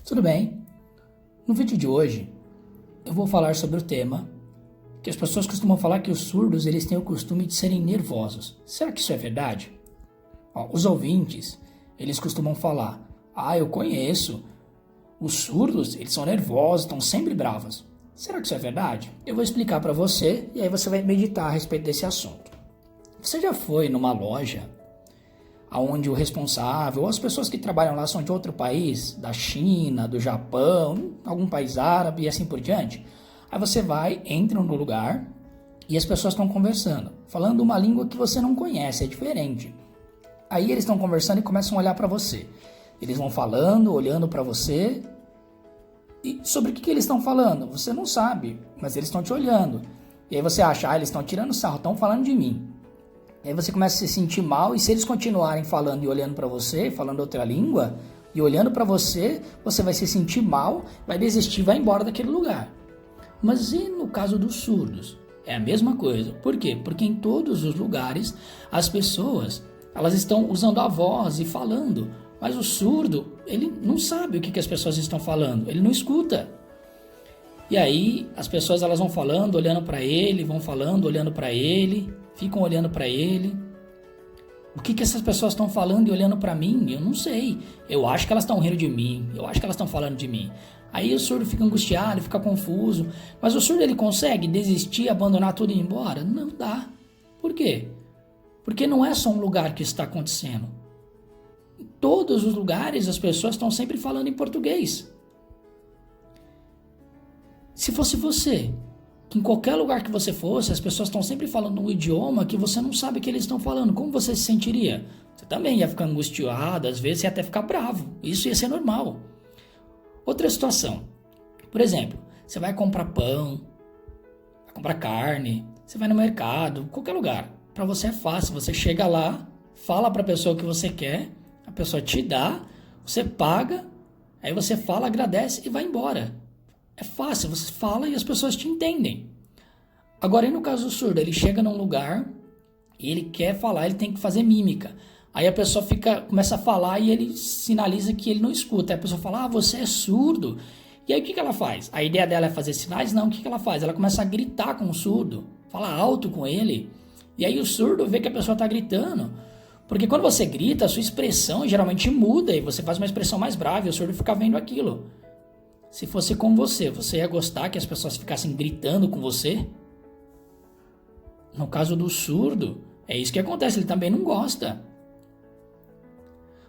Tudo bem? No vídeo de hoje eu vou falar sobre o tema que as pessoas costumam falar que os surdos eles têm o costume de serem nervosos. Será que isso é verdade? Os ouvintes eles costumam falar: eu conheço, os surdos eles são nervosos, estão sempre bravos. Será que isso é verdade? Eu vou explicar para você e aí você vai meditar a respeito desse assunto. Você já foi numa loja onde o responsável ou as pessoas que trabalham lá são de outro país, da China, do Japão, algum país árabe e assim por diante? Aí você vai, entra no lugar e as pessoas estão conversando, falando uma língua que você não conhece, é diferente. Aí eles estão conversando e começam a olhar para você. Eles vão falando, olhando para você. E sobre o que eles estão falando? Você não sabe, mas eles estão te olhando. E aí você acha, eles estão tirando sarro, estão falando de mim. Aí você começa a se sentir mal e se eles continuarem falando e olhando para você, falando outra língua, e olhando para você, você vai se sentir mal, vai desistir, vai embora daquele lugar. Mas e no caso dos surdos? É a mesma coisa. Por quê? Porque em todos os lugares as pessoas elas estão usando a voz e falando, mas o surdo ele não sabe o que as pessoas estão falando, ele não escuta. E aí as pessoas elas vão falando, olhando para ele, vão falando, olhando para ele, ficam olhando para ele. O que essas pessoas estão falando e olhando para mim? Eu não sei. Eu acho que elas estão rindo de mim, eu acho que elas estão falando de mim. Aí o surdo fica angustiado, fica confuso. Mas o surdo ele consegue desistir, abandonar tudo e ir embora? Não dá. Por quê? Porque não é só um lugar que está acontecendo. Em todos os lugares as pessoas estão sempre falando em português. Se fosse você, que em qualquer lugar que você fosse, as pessoas estão sempre falando um idioma que você não sabe o que eles estão falando, como você se sentiria? Você também ia ficar angustiado, às vezes ia até ficar bravo. Isso ia ser normal. Outra situação, por exemplo, você vai comprar pão, vai comprar carne, você vai no mercado, qualquer lugar. Para você é fácil, você chega lá, fala para a pessoa o que você quer, a pessoa te dá, você paga, aí você fala, agradece e vai embora. É fácil, você fala e as pessoas te entendem. Agora, e no caso do surdo, ele chega num lugar e ele quer falar, ele tem que fazer mímica. Aí a pessoa começa a falar e ele sinaliza que ele não escuta. Aí a pessoa fala, você é surdo. E aí o que ela faz? A ideia dela é fazer sinais? Não, o que ela faz? Ela começa a gritar com o surdo, fala alto com ele. E aí o surdo vê que a pessoa está gritando. Porque quando você grita, a sua expressão geralmente muda e você faz uma expressão mais brava e o surdo fica vendo aquilo. Se fosse com você, você ia gostar que as pessoas ficassem gritando com você? No caso do surdo, é isso que acontece, ele também não gosta.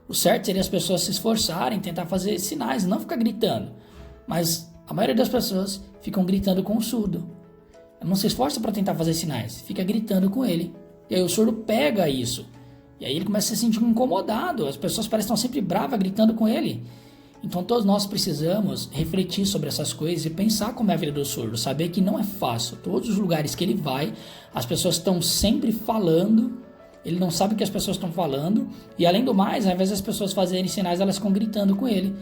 O certo seria as pessoas se esforçarem, tentar fazer sinais, não ficar gritando. Mas a maioria das pessoas ficam gritando com o surdo. Não se esforça para tentar fazer sinais, fica gritando com ele. E aí o surdo pega isso. E aí ele começa a se sentir incomodado, as pessoas parecem estar sempre bravas gritando com ele. Então todos nós precisamos refletir sobre essas coisas e pensar como é a vida do surdo, saber que não é fácil. Todos os lugares que ele vai, as pessoas estão sempre falando, ele não sabe o que as pessoas estão falando, e além do mais, ao invés das pessoas fazerem sinais, elas ficam gritando com ele.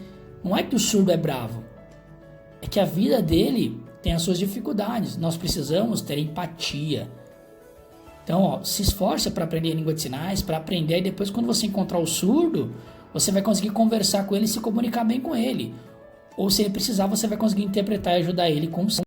Não é que o surdo é bravo, é que a vida dele tem as suas dificuldades, nós precisamos ter empatia. Então, se esforça para aprender a língua de sinais, para aprender, e depois quando você encontrar o surdo, você vai conseguir conversar com ele e se comunicar bem com ele. Ou se ele precisar, você vai conseguir interpretar e ajudar ele com